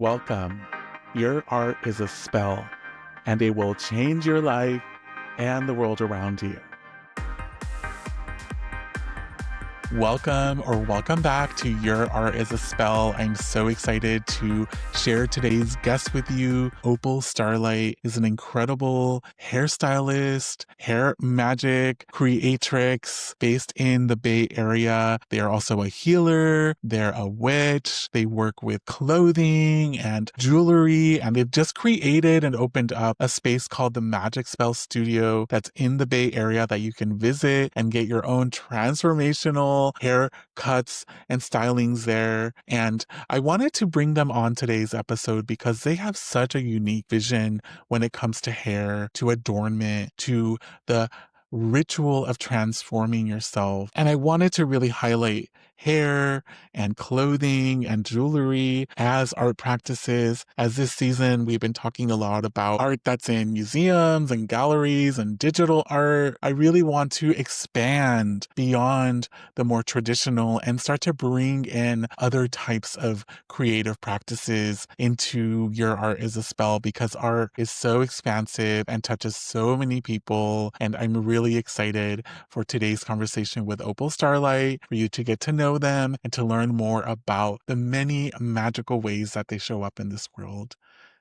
Welcome. Your art is a spell, and it will change your life and the world around you. Welcome back to Your Art is a Spell. I'm so excited to share today's guest with you. Opal Starlight is an incredible hairstylist, hair magic creatrix based in the Bay Area. They are also a healer. They're a witch. They work with clothing and jewelry, and they've just created and opened up a space called the Magic Spell Studio that's in the Bay Area that you can visit and get your own transformational hair cuts and stylings there. And I wanted to bring them on today's episode because they have such a unique vision when it comes to hair, to adornment, to the ritual of transforming yourself. And I wanted to really highlight hair and clothing and jewelry as art practices. As this season, we've been talking a lot about art that's in museums and galleries and digital art. I really want to expand beyond the more traditional and start to bring in other types of creative practices into Your Art is a Spell, because art is so expansive and touches so many people. And I'm really excited for today's conversation with Opal Starlight, for you to get to know them and to learn more about the many magical ways that they show up in this world.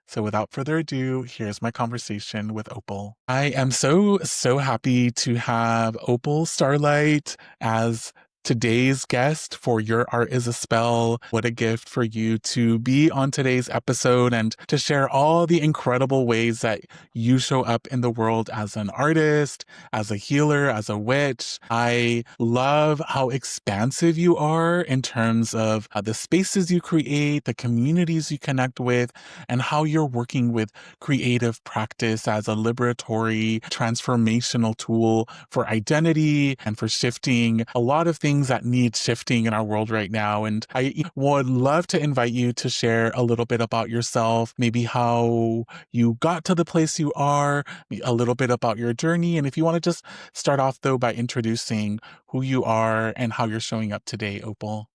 So without further ado, here's my conversation with Opal. I am so happy to have Opal Starlight as today's guest for Your Art is a Spell. What a gift for you to be on today's episode and to share all the incredible ways that you show up in the world as an artist, as a healer, as a witch. I love how expansive you are in terms of the spaces you create, the communities you connect with, and how you're working with creative practice as a liberatory, transformational tool for identity and for shifting a lot of things that need shifting in our world right now. And I would love to invite you to share a little bit about yourself, maybe how you got to the place you are, a little bit about your journey. And if you want to just start off, though, by introducing who you are and how you're showing up today, Opal.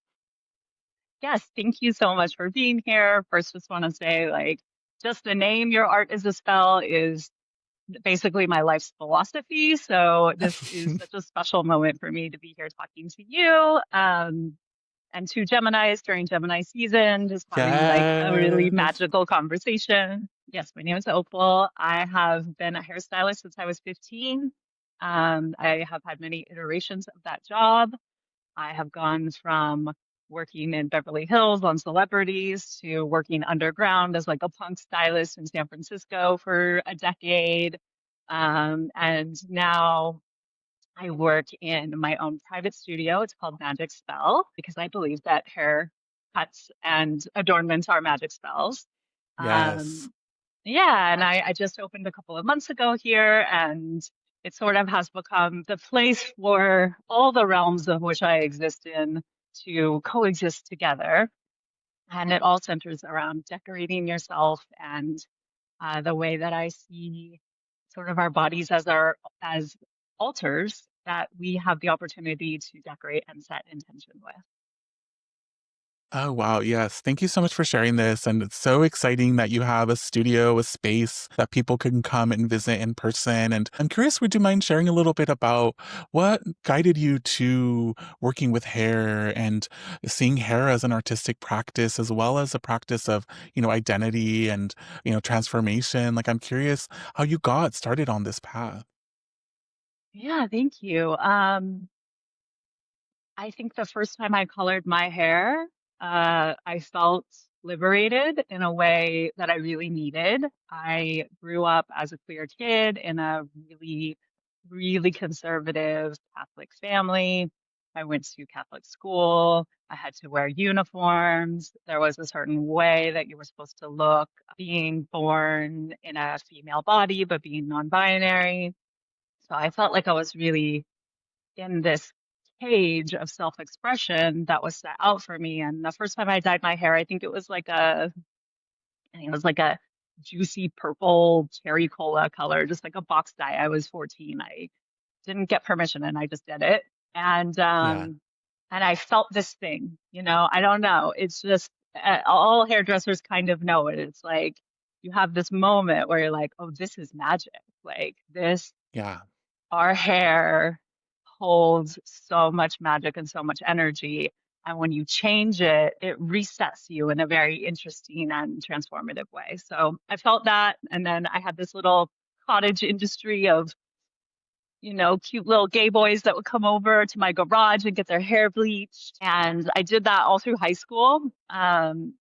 Yes, thank you so much for being here. First, just want to say, just the name Your Art is a Spell is basically my life's philosophy. So this is such a special moment for me to be here talking to you, and to Geminis during Gemini season, just having like a really Yes. magical conversation. Yes, my name is Opal. I have been a hairstylist since I was 15. I have had many iterations of that job. I have gone from working in Beverly Hills on celebrities to working underground as like a punk stylist in San Francisco for a decade. And now I work in my own private studio. It's called Magic Spell because I believe that hair cuts and adornments are magic spells. Yes. Um, yeah, and I just opened a couple of months ago here, and it sort of has become the place for all the realms of which I exist in to coexist together. And it all centers around decorating yourself and the way that I see sort of our bodies as altars that we have the opportunity to decorate and set intention with. Oh, wow. Yes. Thank you so much for sharing this. And it's so exciting that you have a studio, a space that people can come and visit in person. And I'm curious, would you mind sharing a little bit about what guided you to working with hair and seeing hair as an artistic practice, as well as a practice of, identity and, transformation? Like, I'm curious how you got started on this path. Yeah, thank you. I think the first time I colored my hair, I felt liberated in a way that I really needed. I grew up as a queer kid in a really, really conservative Catholic family. I went to Catholic school. I had to wear uniforms. There was a certain way that you were supposed to look, being born in a female body, but being non-binary. So I felt like I was really in this cage of self-expression that was set out for me. And the first time I dyed my hair, I think it was like a juicy purple cherry cola color, just like a box dye. I was 14. I didn't get permission and I just did it. And Yeah. I felt this thing, I don't know. It's just all hairdressers kind of know it. It's like you have this moment where you're like, oh, this is magic. Like this, Yeah. our hair holds so much magic and so much energy. And when you change it, it resets you in a very interesting and transformative way. So I felt that. And then I had this little cottage industry of, cute little gay boys that would come over to my garage and get their hair bleached. And I did that all through high school. And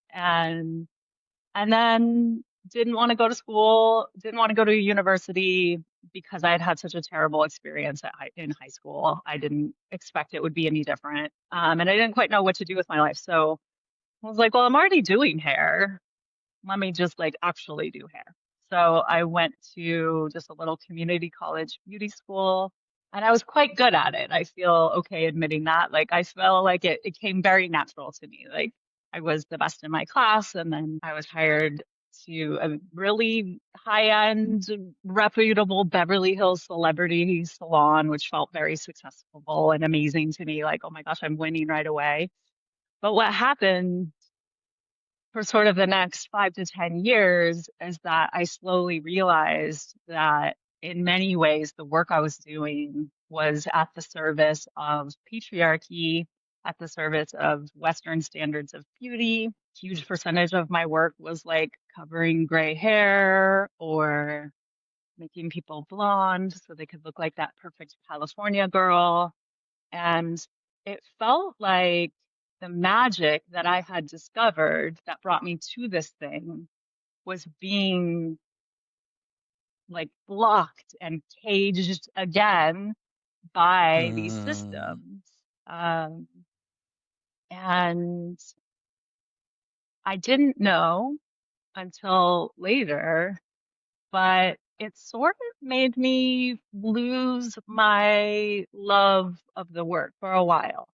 then didn't want to go to school, didn't want to go to university because I had had such a terrible experience in high school. I didn't expect it would be any different. And I didn't quite know what to do with my life. So I was like, well, I'm already doing hair. Let me just like actually do hair. So I went to just a little community college beauty school and I was quite good at it. I feel okay admitting that. Like I felt like it came very natural to me. Like I was the best in my class and then I was hired to a really high-end, reputable Beverly Hills celebrity salon, which felt very successful and amazing to me. Like, oh my gosh, I'm winning right away. But what happened for sort of the next 5 to 10 years is that I slowly realized that in many ways, the work I was doing was at the service of patriarchy, at the service of Western standards of beauty. Huge percentage of my work was like covering gray hair or making people blonde so they could look like that perfect California girl. And it felt like the magic that I had discovered that brought me to this thing was being like blocked and caged again by these Mm. systems. Um, and I didn't know until later, but it sort of made me lose my love of the work for a while.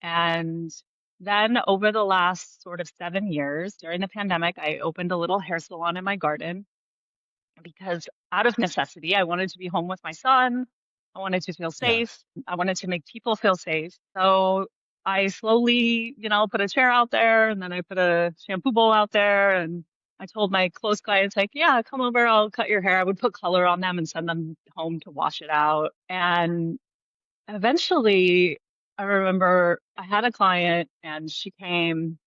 And then over the last sort of 7 years during the pandemic, I opened a little hair salon in my garden because out of necessity, I wanted to be home with my son. I wanted to feel Yeah. safe. I wanted to make people feel safe. So I slowly, put a chair out there and then I put a shampoo bowl out there and I told my close clients, like, yeah, come over, I'll cut your hair. I would put color on them and send them home to wash it out. And eventually, I remember I had a client and she came,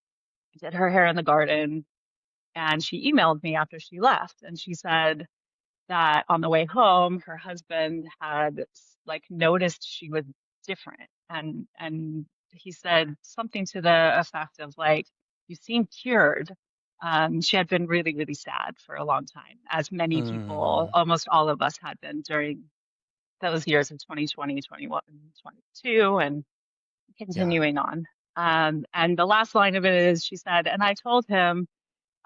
did her hair in the garden, and she emailed me after she left. And she said that on the way home, her husband had like noticed she was different. And he said something to the effect of like, you seem cured. She had been really, really sad for a long time, as many people, Mm. almost all of us had been during those years of 2020, 21, 22, and Yeah. continuing on. And the last line of it is she said, and I told him,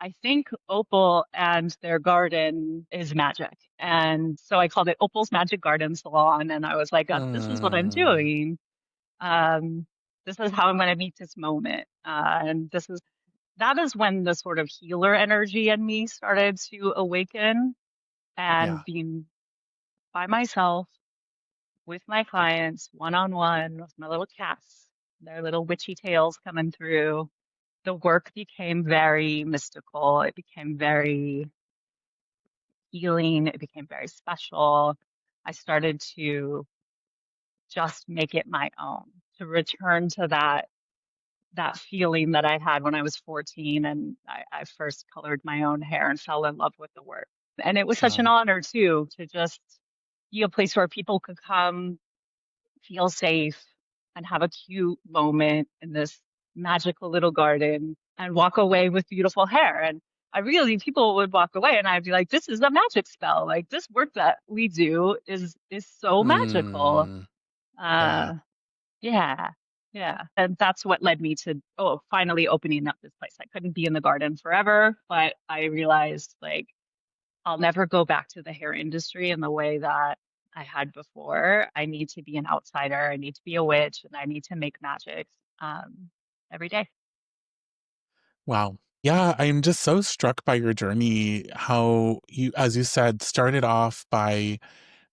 I think Opal and their garden is magic. And so I called it Opal's Magic Garden Salon. And I was like, this is what I'm Mm. doing. Um, this is how I'm going to meet this moment. And that is when the sort of healer energy in me started to awaken and Yeah. being by myself with my clients, one on one, with my little cats, their little witchy tails coming through. The work became very mystical. It became very healing. It became very special. I started to just make it my own, to return to that feeling that I had when I was 14 and I first colored my own hair and fell in love with the work. And it was such an Wow. honor too to just be a place where people could come feel safe and have a cute moment in this magical little garden and walk away with beautiful hair. And people would walk away and I'd be like, this is a magic spell. Like this work that we do is so magical. Mm. Yeah. Uh, yeah, yeah. And that's what led me to, finally opening up this place. I couldn't be in the garden forever, but I realized like I'll never go back to the hair industry in the way that I had before. I need to be an outsider. I need to be a witch, and I need to make magic every day. Wow. Yeah, I'm just so struck by your journey, how you, as you said, started off by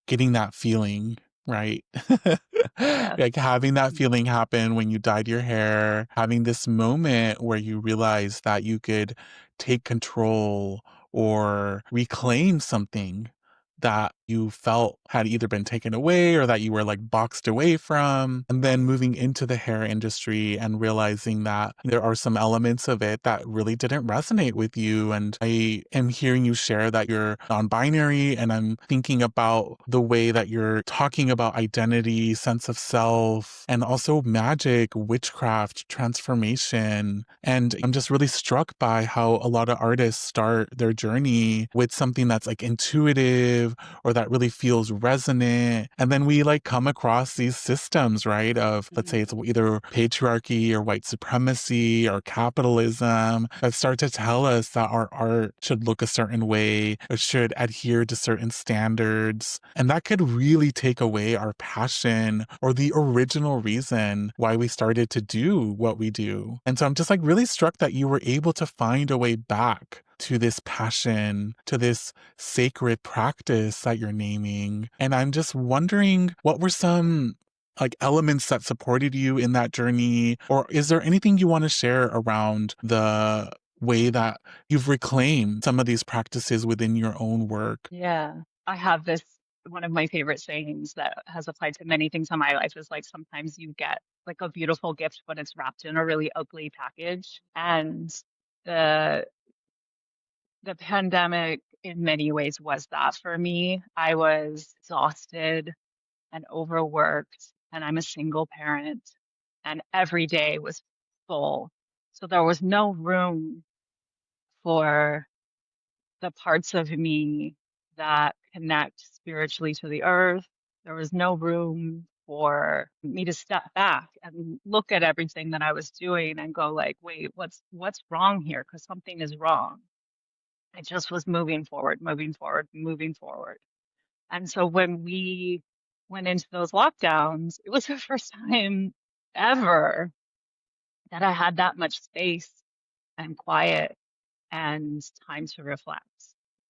getting that feeling right? Yeah. Like having that Mm. feeling happen when you dyed your hair, having this moment where you realize that you could take control or reclaim something that you felt had either been taken away or that you were like boxed away from. And then moving into the hair industry and realizing that there are some elements of it that really didn't resonate with you. And I am hearing you share that you're non binary, and I'm thinking about the way that you're talking about identity, sense of self, and also magic, witchcraft, transformation. And I'm just really struck by how a lot of artists start their journey with something that's like intuitive or that really feels resonant. And then we like come across these systems, right? Of, let's say Mhm. it's either patriarchy or white supremacy or capitalism that start to tell us that our art should look a certain way or should adhere to certain standards. And that could really take away our passion or the original reason why we started to do what we do. And so I'm just like really struck that you were able to find a way back to this passion, to this sacred practice that you're naming. And I'm just wondering, what were some like elements that supported you in that journey? Or is there anything you want to share around the way that you've reclaimed some of these practices within your own work? Yeah. I have this one of my favorite sayings that has applied to many things in my life is like sometimes you get like a beautiful gift, but it's wrapped in a really ugly package. And the the pandemic in many ways was that for me. I was exhausted and overworked, and I'm a single parent, and every day was full. So there was no room for the parts of me that connect spiritually to the earth. There was no room for me to step back and look at everything that I was doing and go like, wait, what's wrong here? Because something is wrong. I just was moving forward, moving forward, moving forward. And so when we went into those lockdowns, it was the first time ever that I had that much space and quiet and time to reflect.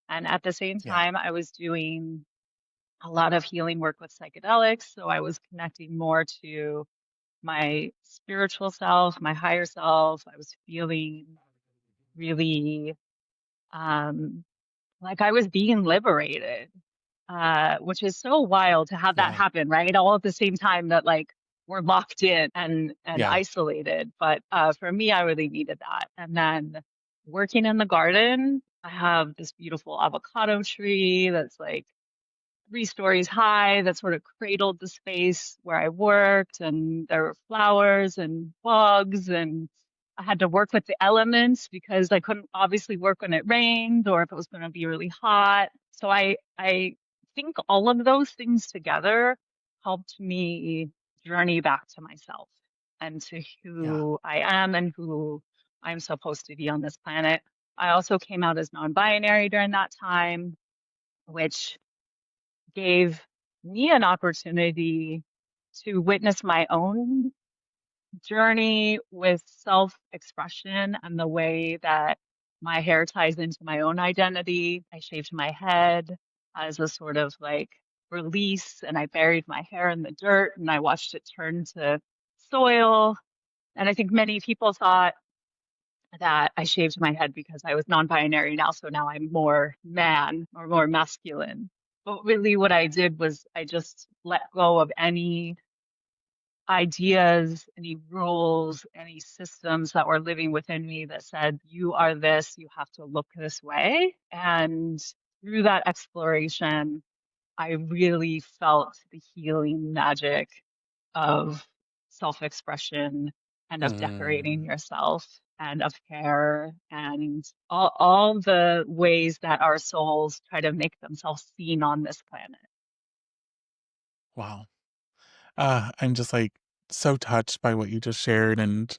And at the same Yeah. time, I was doing a lot of healing work with psychedelics. So I was connecting more to my spiritual self, my higher self. I was feeling really um, like I was being liberated, which is so wild to have that Yeah. happen, right? All at the same time that like we're locked in and Yeah. isolated. But for me, I really needed that. And then working in the garden, I have this beautiful avocado tree that's like 3 stories high that sort of cradled the space where I worked, and there were flowers and bugs, and I had to work with the elements because I couldn't obviously work when it rained or if it was going to be really hot. So I think all of those things together helped me journey back to myself and to Yeah. who I am and who I'm supposed to be on this planet. I also came out as non-binary during that time, which gave me an opportunity to witness my own journey with self expression and the way that my hair ties into my own identity. I shaved my head as a sort of like release, and I buried my hair in the dirt and I watched it turn to soil. And I think many people thought that I shaved my head because I was non-binary now, so now I'm more man or more masculine. But really what I did was I just let go of any ideas, any rules, any systems that were living within me that said, you are this, you have to look this way. And through that exploration, I really felt the healing magic of self-expression and of decorating Mm. yourself and of hair and all the ways that our souls try to make themselves seen on this planet. Wow. I'm just like so touched by what you just shared. And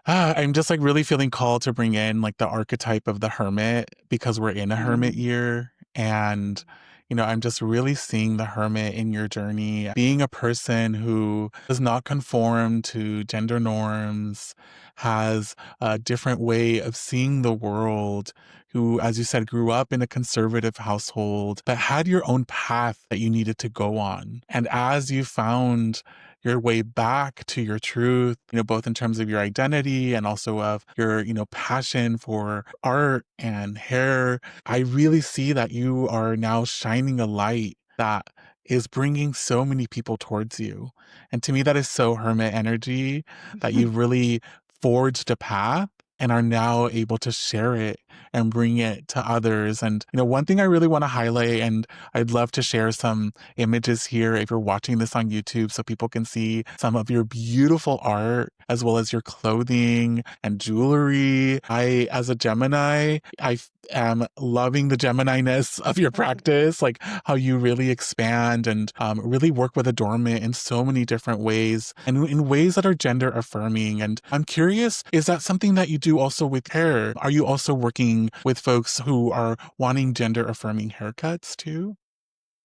I'm just like really feeling called to bring in like the archetype of the hermit because we're in a hermit Mm. year. And I'm just really seeing the hermit in your journey, being a person who does not conform to gender norms, has a different way of seeing the world, who, as you said, grew up in a conservative household, but had your own path that you needed to go on. And as you found your way back to your truth, both in terms of your identity and also of your, passion for art and hair, I really see that you are now shining a light that is bringing so many people towards you. And to me, that is so hermit energy that you've really forged a path and are now able to share it and bring it to others. And, one thing I really want to highlight, and I'd love to share some images here if you're watching this on YouTube so people can see some of your beautiful art as well as your clothing and jewelry. As a Gemini, I am loving the Gemini-ness of your practice, like how you really expand and really work with adornment in so many different ways and in ways that are gender affirming. And I'm curious, is that something that you do also with hair? Are you also working with folks who are wanting gender affirming haircuts too?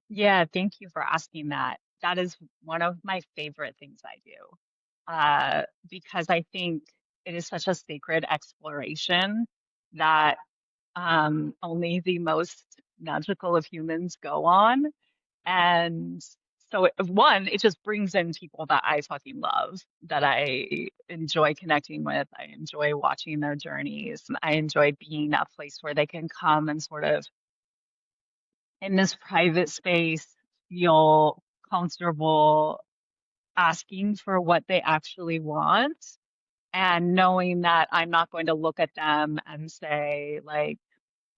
Yeah, thank you for asking that. That is one of my favorite things I do, because I think it is such a sacred exploration that only the most magical of humans go on. And so, one, it just brings in people that I fucking love, that I enjoy connecting with. I enjoy watching their journeys. I enjoy being a place where they can come and sort of in this private space feel comfortable asking for what they actually want and knowing that I'm not going to look at them and say, like,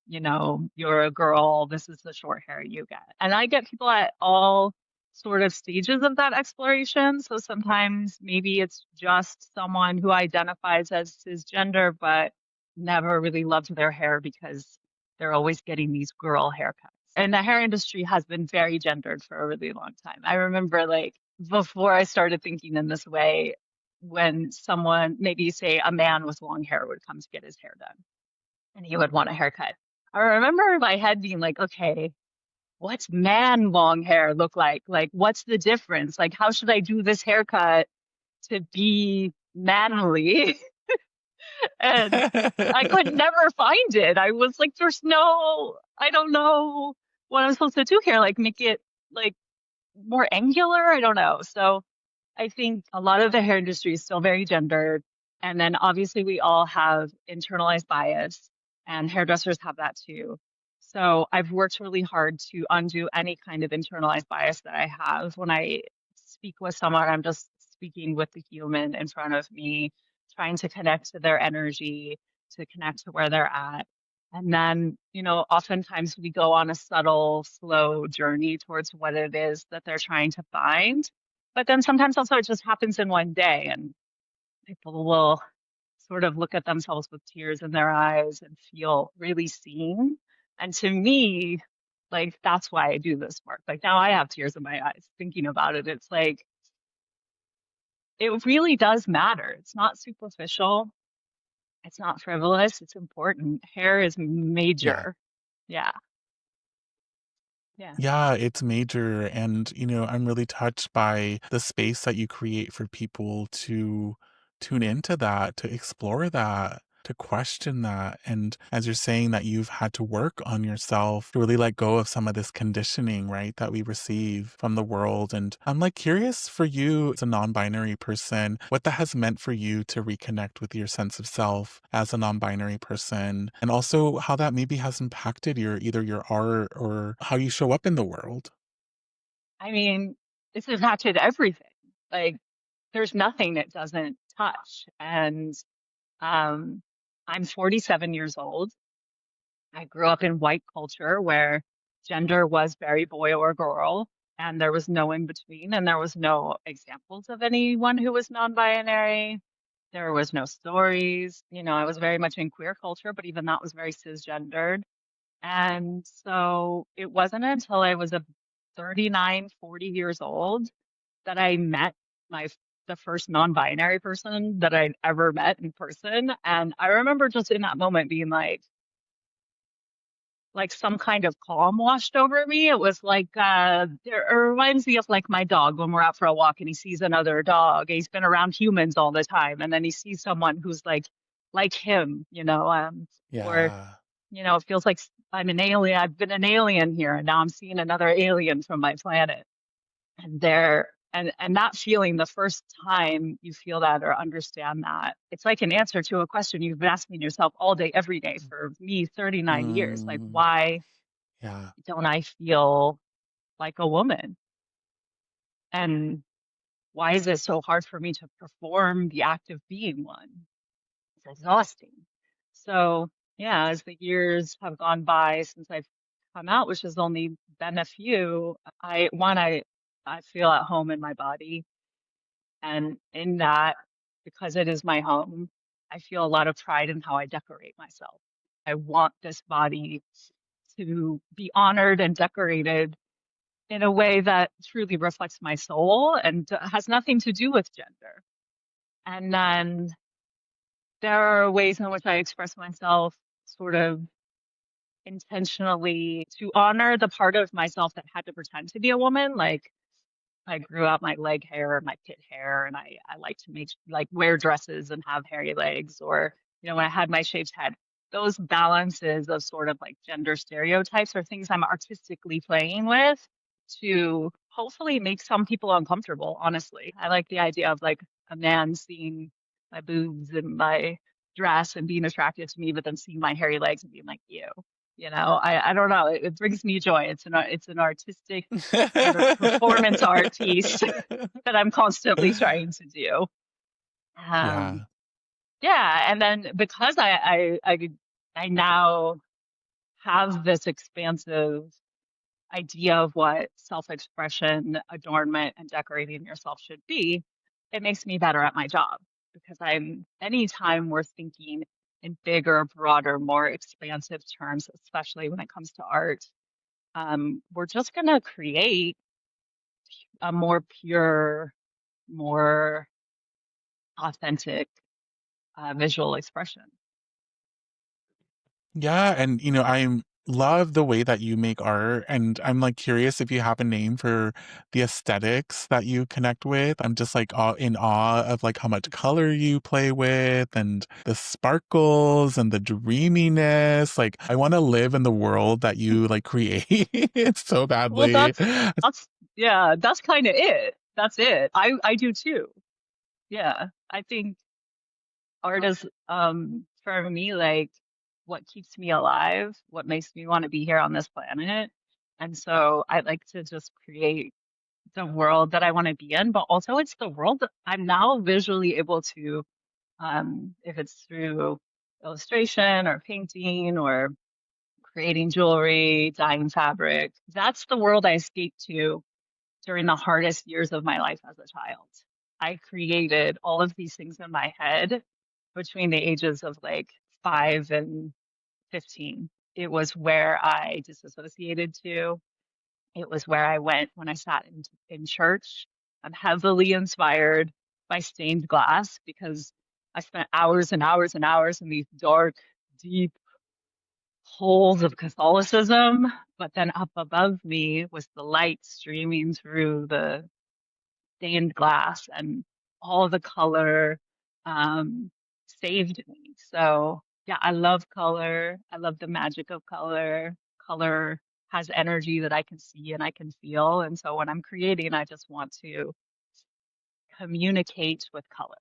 you're a girl, this is the short hair you get. And I get people at all sort of stages of that exploration. So sometimes maybe it's just someone who identifies as cisgender, but never really loved their hair because they're always getting these girl haircuts. And the hair industry has been very gendered for a really long time. I remember, like, before I started thinking in this way, when someone, maybe say a man with long hair, would come to get his hair done and he would want a haircut. I remember my head being like, okay, what's man long hair look like? Like, what's the difference? Like, how should I do this haircut to be manly? And I could never find it. I was like, I don't know what I'm supposed to do here. Like, make it like more angular. I don't know. So I think a lot of the hair industry is still very gendered. And then obviously we all have internalized bias, and hairdressers have that too. So I've worked really hard to undo any kind of internalized bias that I have. When I speak with someone, I'm just speaking with the human in front of me, trying to connect to their energy, to connect to where they're at. And then, oftentimes we go on a subtle, slow journey towards what it is that they're trying to find. But then sometimes also it just happens in one day, and people will sort of look at themselves with tears in their eyes and feel really seen. And to me, like, that's why I do this work. Like, now I have tears in my eyes thinking about it. It's like, it really does matter. It's not superficial. It's not frivolous. It's important. Hair is Yeah. major. Yeah. Yeah. Yeah, it's major. And, I'm really touched by the space that you create for people to tune into that, to explore that, to question that. And as you're saying that you've had to work on yourself to really let go of some of this conditioning, right, that we receive from the world. And I'm like curious for you as a non-binary person, what that has meant for you to reconnect with your sense of self as a non-binary person, and also how that maybe has impacted either your art or how you show up in the world. I mean, it's impacted everything. Like, there's nothing it doesn't touch. And um, I'm 47 years old. I grew up in white culture where gender was very boy or girl, and there was no in between, and there was no examples of anyone who was non-binary. There was no stories. I was very much in queer culture, but even that was very cisgendered. And so it wasn't until I was a 39, 40 years old that I met my the first non-binary person that I'd ever met in person. And I remember just in that moment being like, like some kind of calm washed over me. It was like it reminds me of like my dog when we're out for a walk and he sees another dog. He's been around humans all the time, and then he sees someone who's like him, or Yeah. it feels like I'm an alien. I've been an alien here, and now I'm seeing another alien from my planet. And that feeling, the first time you feel that or understand that, it's like an answer to a question you've been asking yourself all day, every day for me, 39 years. Like, Mm, why yeah. don't I feel like a woman? And why is it so hard for me to perform the act of being one? It's exhausting. So, yeah, as the years have gone by since I've come out, which has only been a few, I feel at home in my body. And in that, because it is my home, I feel a lot of pride in how I decorate myself. I want this body to be honored and decorated in a way that truly reflects my soul and has nothing to do with gender. And then there are ways in which I express myself sort of intentionally to honor the part of myself that had to pretend to be a woman. Like I grew out my leg hair, my pit hair, and I like to wear dresses and have hairy legs, or when I had my shaved head. Those balances of sort of like gender stereotypes are things I'm artistically playing with to hopefully make some people uncomfortable, honestly. I like the idea of like a man seeing my boobs and my dress and being attracted to me, but then seeing my hairy legs and being like, ew. I don't know. It brings me joy. It's an artistic sort of performance art piece that I'm constantly trying to do. Um, Yeah. yeah, and then because I now have this expansive idea of what self-expression, adornment, and decorating yourself should be, it makes me better at my job because anytime we're thinking in bigger, broader, more expansive terms, especially when it comes to art, we're just going to create a more pure, more authentic visual expression. Yeah, and I love the way that you make art, and I'm like curious if you have a name for the aesthetics that you connect with. I'm just like in awe of like how much color you play with and the sparkles and the dreaminess. Like I want to live in the world that you like create so Well, badly. that's yeah, that's kind of it. That's it. I do too. Yeah, I think art is for me like what keeps me alive, what makes me want to be here on this planet. And so I like to just create the world that I want to be in, but also it's the world that I'm now visually able to, if it's through illustration or painting or creating jewelry, dyeing fabric, that's the world I escaped to during the hardest years of my life as a child. I created all of these things in my head between the ages of like 5 and 15. It was where I disassociated to. It was where I went when I sat in church. I'm heavily inspired by stained glass because I spent hours and hours and hours in these dark, deep holes of Catholicism. But then up above me was the light streaming through the stained glass, and all the color um, saved me. So, yeah, I love color. I love the magic of color. Color has energy that I can see and I can feel. And so when I'm creating, I just want to communicate with color.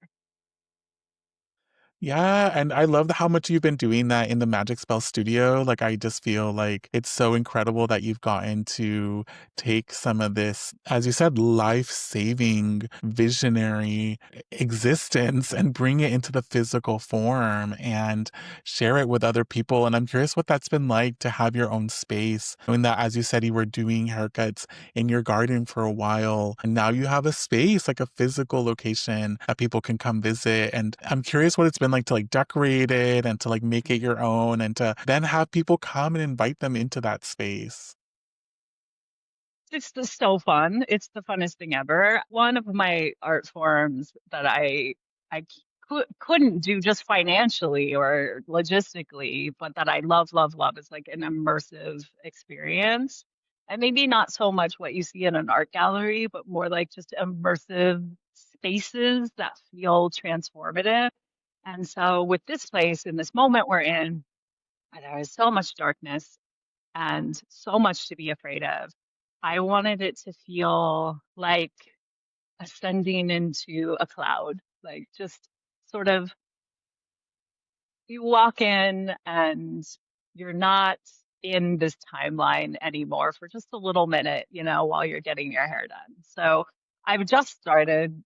Yeah, and I love how much you've been doing that in the Magic Spell Studio. Like, I just feel like it's so incredible that you've gotten to take some of this, as you said, life-saving, visionary existence and bring it into the physical form and share it with other people. And I'm curious what that's been like to have your own space. Knowing that, as you said, you were doing haircuts in your garden for a while, and now you have a space, like a physical location that people can come visit. And I'm curious what it's been like to like decorate it and to like make it your own and to then have people come and invite them into that space. It's just so fun. It's the funnest thing ever. One of my art forms that I couldn't do just financially or logistically, but that I love, love, love is like an immersive experience. And maybe not so much what you see in an art gallery, but more like just immersive spaces that feel transformative. And so with this place, in this moment we're in, there is so much darkness and so much to be afraid of. I wanted it to feel like ascending into a cloud, like just sort of you walk in and you're not in this timeline anymore for just a little minute, while you're getting your hair done. So I've just started.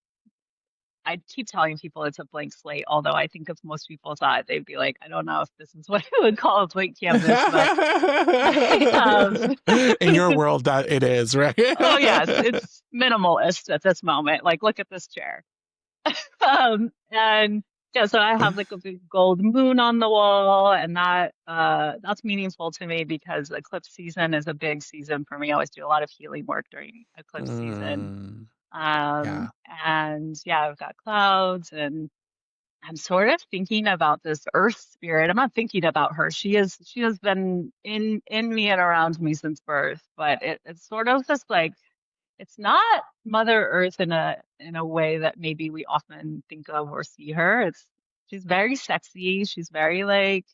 I keep telling people it's a blank slate, although I think if most people saw it, they'd be like, I don't know if this is what I would call a blank canvas, but I have. In your world, that it is, right? Oh, yes, it's minimalist at this moment. Like, look at this chair. And yeah, so I have like a big gold moon on the wall, and that's meaningful to me because eclipse season is a big season for me. I always do a lot of healing work during eclipse season. Mm, Um, yeah. and yeah, I've got clouds, and I'm sort of thinking about this earth spirit. I'm not thinking about her. She has been in me and around me since birth, but it's sort of this like it's not Mother Earth in a way that maybe we often think of or see her. She's very sexy. She's very like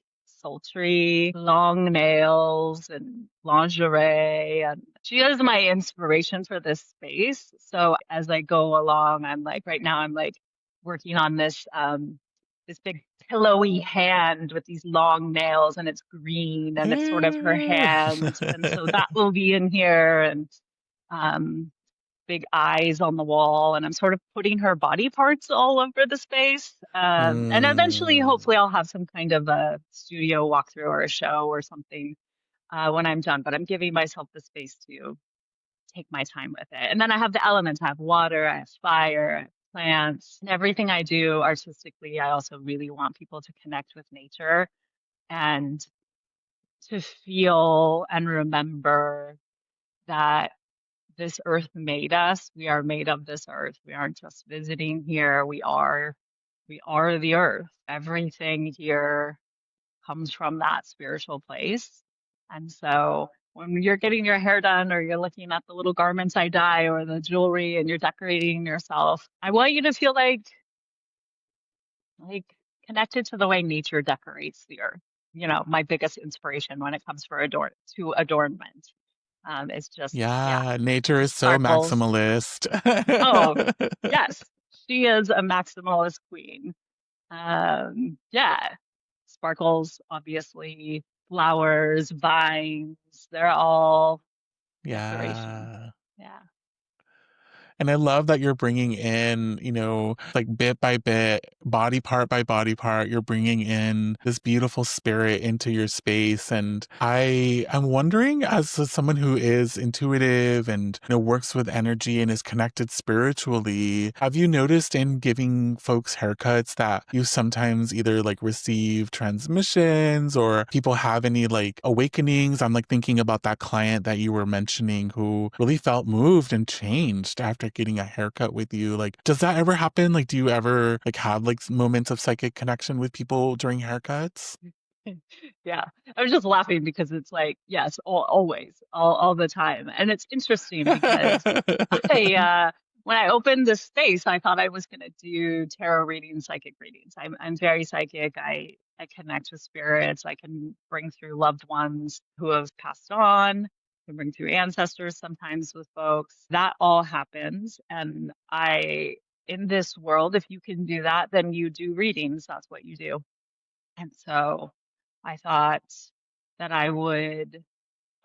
sultry, long nails and lingerie, and she is my inspiration for this space. So as I go along, I'm like right now I'm like working on this big pillowy hand with these long nails, and it's green and it's sort of her Ew. hand, and so that will be in here. And um, big eyes on the wall, and I'm sort of putting her body parts all over the space. And eventually, Mm, hopefully, I'll have some kind of a studio walkthrough or a show or something when I'm done. But I'm giving myself the space to take my time with it. And then I have the elements. I have water, I have fire, I have plants, and everything I do artistically. I also really want people to connect with nature and to feel and remember that this earth made us. We are made of this earth. We aren't just visiting here. We are the earth. Everything here comes from that spiritual place. And so when you're getting your hair done or you're looking at the little garments I dye or the jewelry and you're decorating yourself, I want you to feel like connected to the way nature decorates the earth. My biggest inspiration when it comes to adornment. It's just, yeah, yeah, nature is so sparkles. maximalist. Oh, yes, she is a maximalist queen. Yeah, sparkles, obviously, flowers, vines, they're all decoration. Yeah. Yeah. And I love that you're bringing in, like bit by bit, body part by body part, you're bringing in this beautiful spirit into your space. And I'm wondering, as someone who is intuitive and, works with energy and is connected spiritually, have you noticed in giving folks haircuts that you sometimes either like receive transmissions or people have any like awakenings? I'm like thinking about that client that you were mentioning who really felt moved and changed after getting a haircut with you. Like, does that ever happen? Like, do you ever like have like moments of psychic connection with people during haircuts? Yeah. I was just laughing because it's like, yes, always, all the time. And it's interesting because I when I opened this space, I thought I was going to do tarot readings, psychic readings. I'm very psychic. I connect with spirits. I can bring through loved ones who have passed on. I can bring through ancestors sometimes with folks. That all happens. And in this world, if you can do that, then you do readings. That's what you do. And so I thought that I would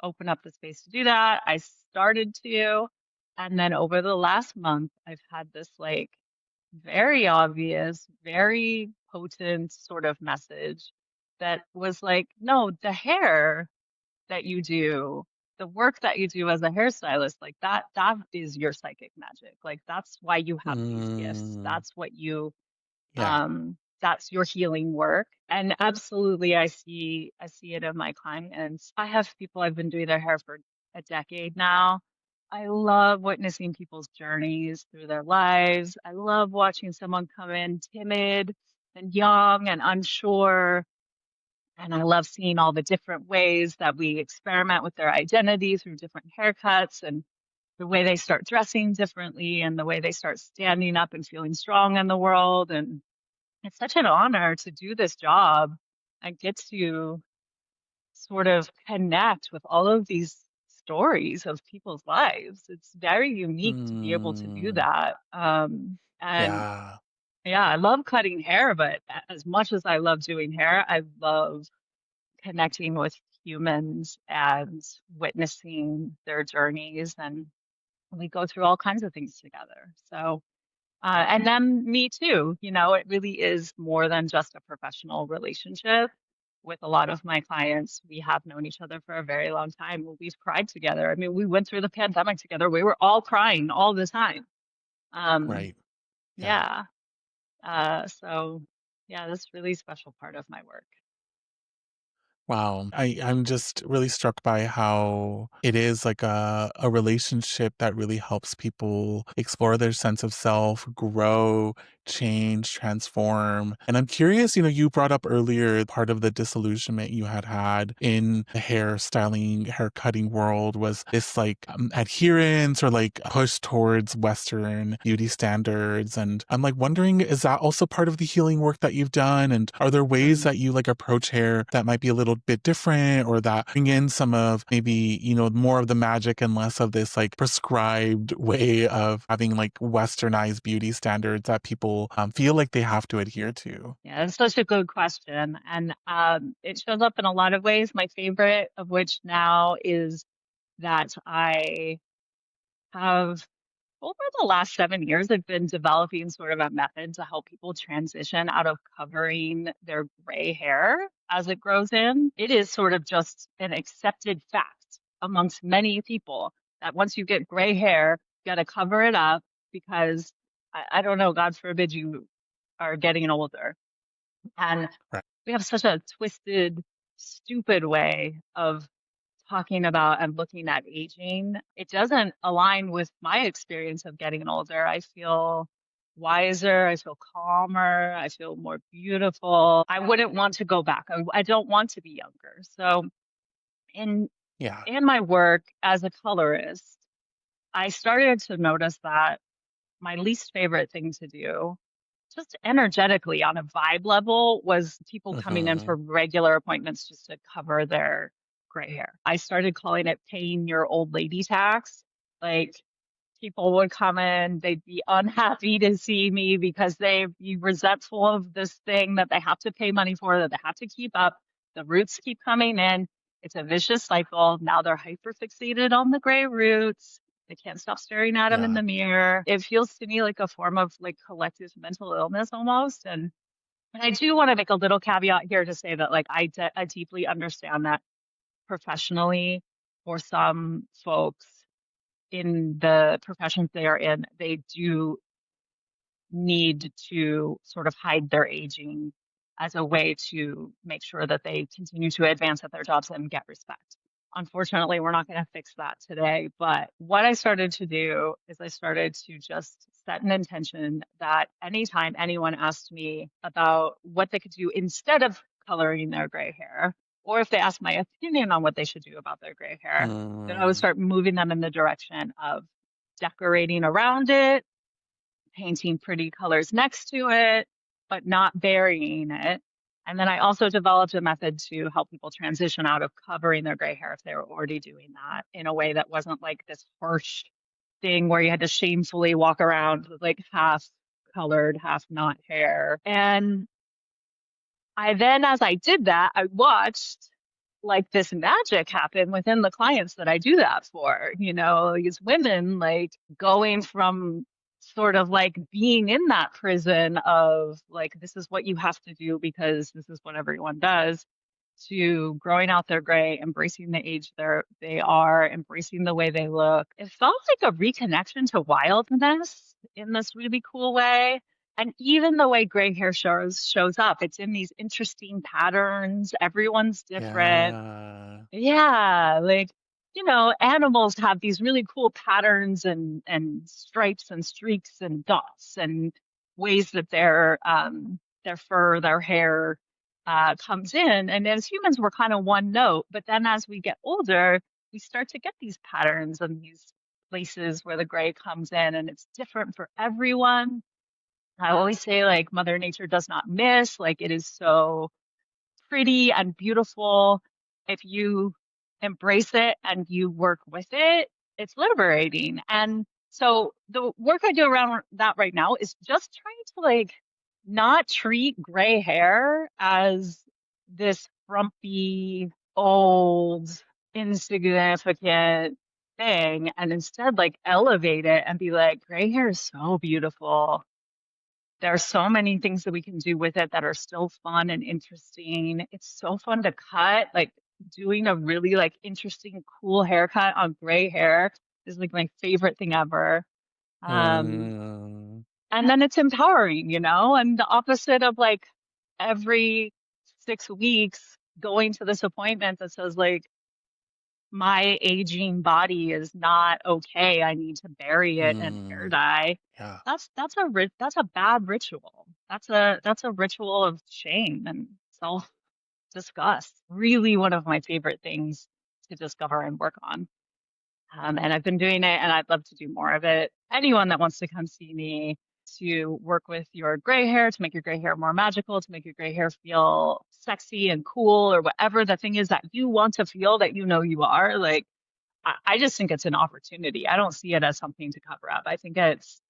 open up the space to do that. I started to. And then over the last month, I've had this like very obvious, very potent sort of message that was like, no, the hair that you do, the work that you do as a hairstylist, like that is your psychic magic. Like that's why you have these gifts. Mm, yeah. That's your healing work. And absolutely I see it in my clients. I have people I've been doing their hair for a decade now. I love witnessing people's journeys through their lives. I love watching someone come in timid and young and unsure. And I love seeing all the different ways that we experiment with their identity through different haircuts and the way they start dressing differently and the way they start standing up and feeling strong in the world. And it's such an honor to do this job and get to sort of connect with all of these stories of people's lives. It's very unique to be able to do Mm, that. And yeah. yeah, I love cutting hair, but as much as I love doing hair, I love connecting with humans and witnessing their journeys. And we go through all kinds of things together. So, and then me too, it really is more than just a professional relationship. With a lot of my clients, we have known each other for a very long time. We've cried together. I mean, we went through the pandemic together. We were all crying all the time. Um, Right. Yeah. yeah. So yeah, that's a really special part of my work. Wow. I'm just really struck by how it is like a relationship that really helps people explore their sense of self, grow, change, transform. And I'm curious, you brought up earlier part of the disillusionment you had in the hairstyling, hair cutting world was this like adherence or like push towards Western beauty standards. And I'm like wondering, is that also part of the healing work that you've done? And are there ways Mm. that you like approach hair that might be a little bit different or that bring in some of maybe, more of the magic and less of this like prescribed way of having like westernized beauty standards that people feel like they have to adhere to? Yeah, that's such a good question. And it shows up in a lot of ways. My favorite of which now is that I have, over the last 7 years, I've been developing sort of a method to help people transition out of covering their gray hair as it grows in. It is sort of just an accepted fact amongst many people that once you get gray hair, you got to cover it up because I don't know, God forbid you are getting older. And Right. we have such a twisted, stupid way of talking about and looking at aging. It doesn't align with my experience of getting older. I feel wiser, I feel calmer, I feel more beautiful. I wouldn't want to go back. I don't want to be younger. So in Yeah. in my work as a colorist, I started to notice that my least favorite thing to do just energetically on a vibe level was people coming in Hmm. for regular appointments just to cover their gray hair. I started calling it paying your old lady tax. Like people would come in, they'd be unhappy to see me because they'd be resentful of this thing that they have to pay money for, that they have to keep up. The roots keep coming in. It's a vicious cycle. Now they're hyper fixated on the gray roots. They can't stop staring at them in Yeah. the mirror. It feels to me like a form of like collective mental illness almost. And I do want to make a little caveat here to say that like I deeply understand that professionally for some folks in the professions they are in, they do need to sort of hide their aging as a way to make sure that they continue to advance at their jobs and get respect. Unfortunately, we're not going to fix that today. But what I started to do is I started to just set an intention that anytime anyone asked me about what they could do instead of coloring their gray hair, or if they asked my opinion on what they should do about their gray hair, then I would Mm, start moving them in the direction of decorating around it, painting pretty colors next to it, but not burying it. And then I also developed a method to help people transition out of covering their gray hair if they were already doing that in a way that wasn't like this harsh thing where you had to shamefully walk around with like half colored, half not hair. And I then, as I did that, I watched like this magic happen within the clients that I do that for, these women like going from sort of like being in that prison of like, this is what you have to do because this is what everyone does, to growing out their gray, embracing the age they are, embracing the way they look. It felt like a reconnection to wildness in this really cool way. And even the way gray hair shows up, it's in these interesting patterns. Everyone's different. yeah. Yeah, like, animals have these really cool patterns and stripes and streaks and dots and ways that their fur, their hair comes in. And as humans, we're kind of one note. But then as we get older, we start to get these patterns and these places where the gray comes in, and it's different for everyone. I always say, like, Mother Nature does not miss. Like, it is so pretty and beautiful. If you embrace it and you work with it, it's liberating. And so the work I do around that right now is just trying to like not treat gray hair as this frumpy, old, insignificant thing, and instead like elevate it and be like, gray hair is so beautiful. There are so many things that we can do with it that are still fun and interesting. It's so fun to cut. Like doing a really like interesting, cool haircut on gray hair is like my favorite thing ever. Um, Mm, and then it's empowering, and the opposite of like every 6 weeks going to this appointment that says like my aging body is not okay. I need to bury it in hair mm, dye. yeah. That's a bad ritual. That's a ritual of shame and self-disgust. Really one of my favorite things to discover and work on. And I've been doing it and I'd love to do more of it. Anyone that wants to come see me to work with your gray hair, to make your gray hair more magical, to make your gray hair feel sexy and cool, or whatever the thing is that you want to feel that you are, like I just think it's an opportunity. I don't see it as something to cover up. I think it's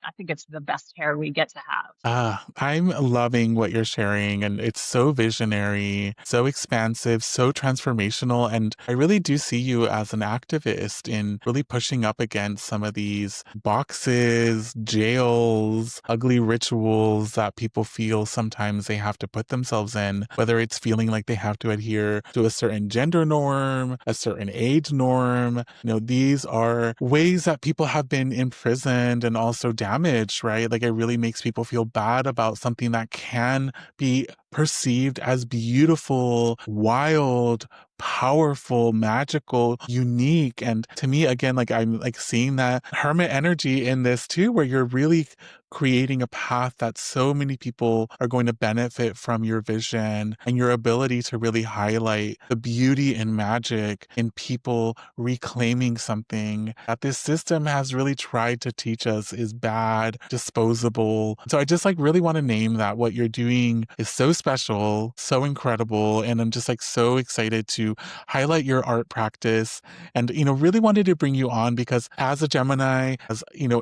the best hair we get to have. I'm loving what you're sharing, and it's so visionary, so expansive, so transformational. And I really do see you as an activist in really pushing up against some of these boxes, jails, ugly rituals that people feel sometimes they have to put themselves in, whether it's feeling like they have to adhere to a certain gender norm, a certain age norm. These are ways that people have been imprisoned and also damaged, right? Like it really makes people feel bad about something that can be perceived as beautiful, wild, powerful, magical, unique. And to me, again, like I'm like seeing that hermit energy in this too, where you're really creating a path that so many people are going to benefit from your vision and your ability to really highlight the beauty and magic in people reclaiming something that this system has really tried to teach us is bad, disposable. So I just like really want to name that what you're doing is so special, so incredible. And I'm just like so excited to highlight your art practice and, really wanted to bring you on because as a Gemini,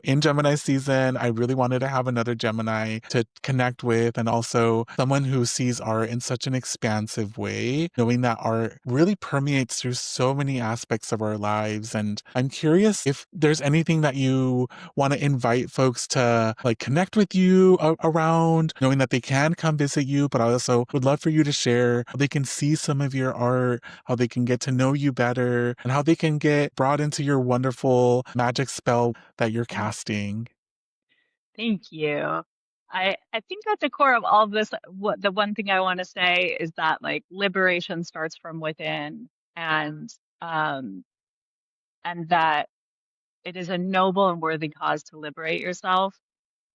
in Gemini season, I really wanted to have another Gemini to connect with and also someone who sees art in such an expansive way, knowing that art really permeates through so many aspects of our lives. And I'm curious if there's anything that you want to invite folks to like connect with you around, knowing that they can come visit you, but I also would love for you to share how they can see some of your art, how they can get to know you better, and how they can get brought into your wonderful magic spell that you're casting. Thank you. I think at the core of all of this, what the one thing I want to say is that like liberation starts from within, um and that it is a noble and worthy cause to liberate yourself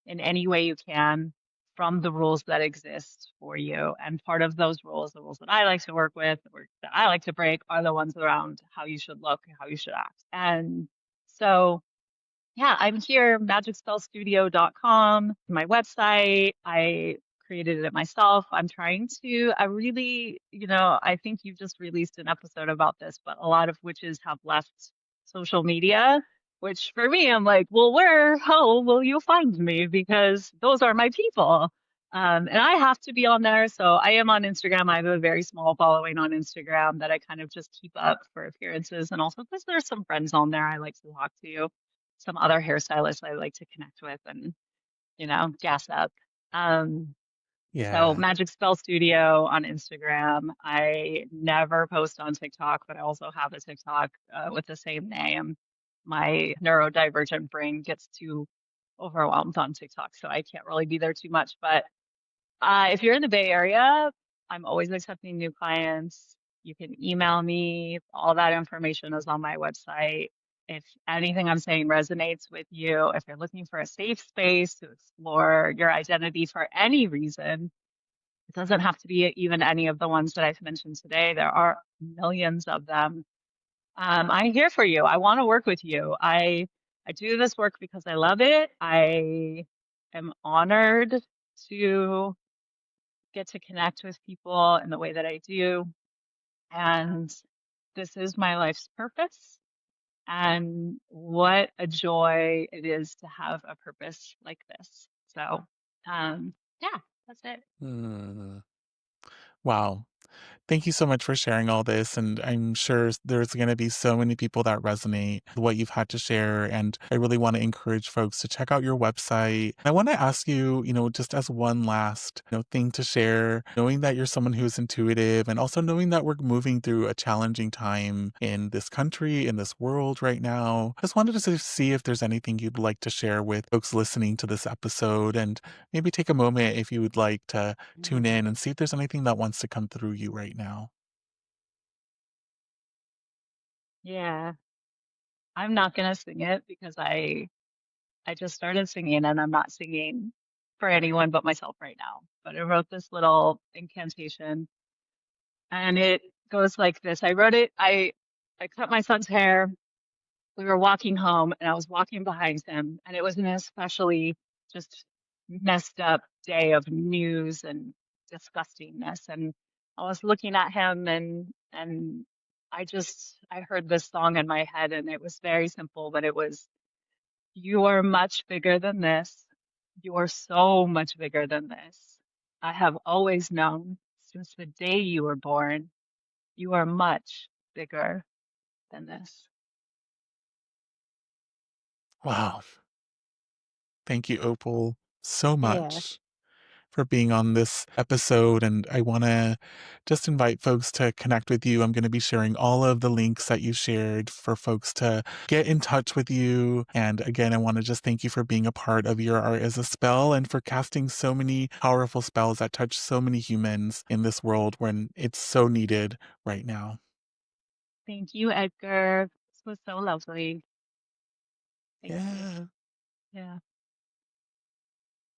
in any way you can from the rules that exist for you. And part of those rules, the rules that I like to work with, or that I like to break, are the ones around how you should look, how you should act. And so yeah, I'm here, magicspellstudio.com, my website. I created it myself. I really, I think you've just released an episode about this, but a lot of witches have left social media, which for me, I'm like, well, where, how will you find me? Because those are my people. And I have to be on there. So I am on Instagram. I have a very small following on Instagram that I kind of just keep up for appearances. And also because there's some friends on there I like to talk to, some other hairstylists I like to connect with and, gas up. Um, so Yeah. Magic Spell Studio on Instagram. I never post on TikTok, but I also have a TikTok with the same name. My neurodivergent brain gets too overwhelmed on TikTok, so I can't really be there too much. But if you're in the Bay Area, I'm always accepting new clients. You can email me. All that information is on my website. If anything I'm saying resonates with you, if you're looking for a safe space to explore your identity for any reason, It doesn't have to be even any of the ones that I've mentioned today. There are millions of them. I'm here for you. I want to work with you. I do this work because I love it. I am honored to get to connect with people in the way that I do. And this is my life's purpose. And what a joy it is to have a purpose like this. So, yeah, that's it. Mm. Wow. Thank you so much for sharing all this. And I'm sure there's going to be so many people that resonate with what you've had to share. And I really want to encourage folks to check out your website. I want to ask you, just as one last, thing to share, knowing that you're someone who's intuitive and also knowing that we're moving through a challenging time in this country, in this world right now. Just wanted to see if there's anything you'd like to share with folks listening to this episode and maybe take a moment if you would like to tune Mhm. in and see if there's anything that wants to come through you right now. Yeah, I'm not gonna sing it because I just started singing and I'm not singing for anyone but myself right now. But I wrote this little incantation and it goes like this. I wrote it, I cut my son's hair. We were walking home and I was walking behind him and it was an especially just messed up day of news and disgustingness. And I was looking at him and I heard this song in my head and it was very simple, but it was, "You are much bigger than this. You are so much bigger than this. I have always known since the day you were born, you are much bigger than this." Wow. Thank you, Opal, so Yeah. much for being on this episode. And I want to just invite folks to connect with you. I'm going to be sharing all of the links that you shared for folks to get in touch with you. And again, I want to just thank you for being a part of Your Art as a Spell and for casting so many powerful spells that touch so many humans in this world when it's so needed right now. Thank you, Edgar. This was so lovely. Thank you. Yeah.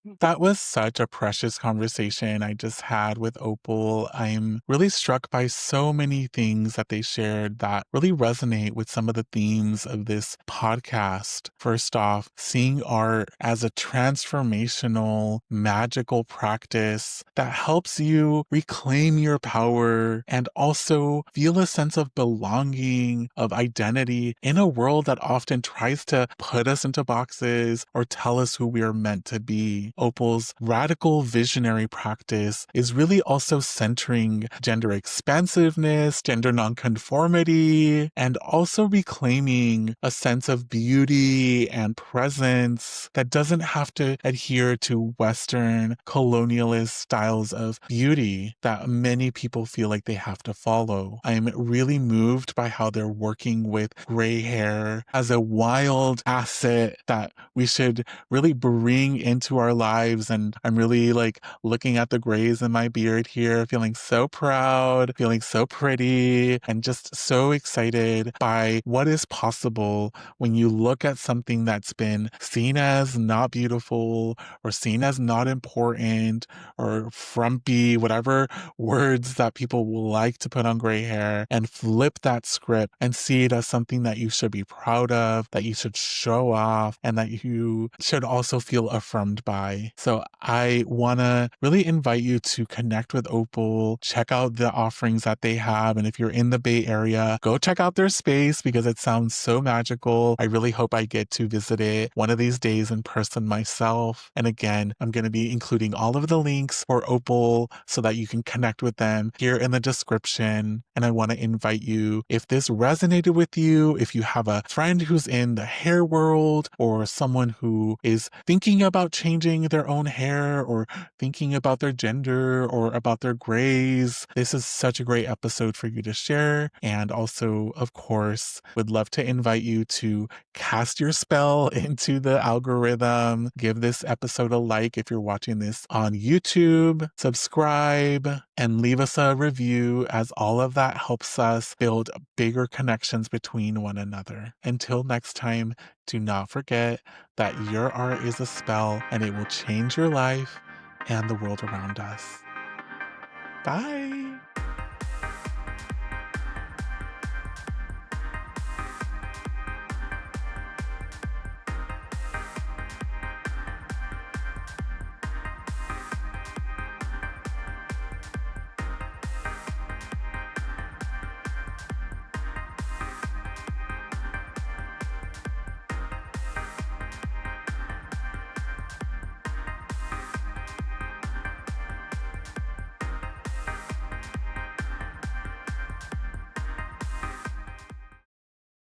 Yeah. That was such a precious conversation I just had with Opal. I'm really struck by so many things that they shared that really resonate with some of the themes of this podcast. First off, seeing art as a transformational, magical practice that helps you reclaim your power and also feel a sense of belonging, of identity in a world that often tries to put us into boxes or tell us who we are meant to be. Opal's radical visionary practice is really also centering gender expansiveness, gender nonconformity, and also reclaiming a sense of beauty and presence that doesn't have to adhere to Western colonialist styles of beauty that many people feel like they have to follow. I'm really moved by how they're working with gray hair as a wild asset that we should really bring into our lives. And I'm really like looking at the grays in my beard here, feeling so proud, feeling so pretty, and just so excited by what is possible when you look at something that's been seen as not beautiful or seen as not important or frumpy, whatever words that people will like to put on gray hair, and flip that script and see it as something that you should be proud of, that you should show off, and that you should also feel affirmed by. So I want to really invite you to connect with Opal, check out the offerings that they have. And if you're in the Bay Area, go check out their space because it sounds so magical. I really hope I get to visit it one of these days in person myself. And again, I'm going to be including all of the links for Opal so that you can connect with them here in the description. And I want to invite you, if this resonated with you, if you have a friend who's in the hair world or someone who is thinking about changing their own hair or thinking about their gender or about their grays, this is such a great episode for you to share. And also, of course, would love to invite you to cast your spell into the algorithm. Give this episode a like if you're watching this on YouTube, subscribe, and leave us a review, as all of that helps us build bigger connections between one another. Until next time, do not forget that your art is a spell and it will change your life and the world around us. Bye.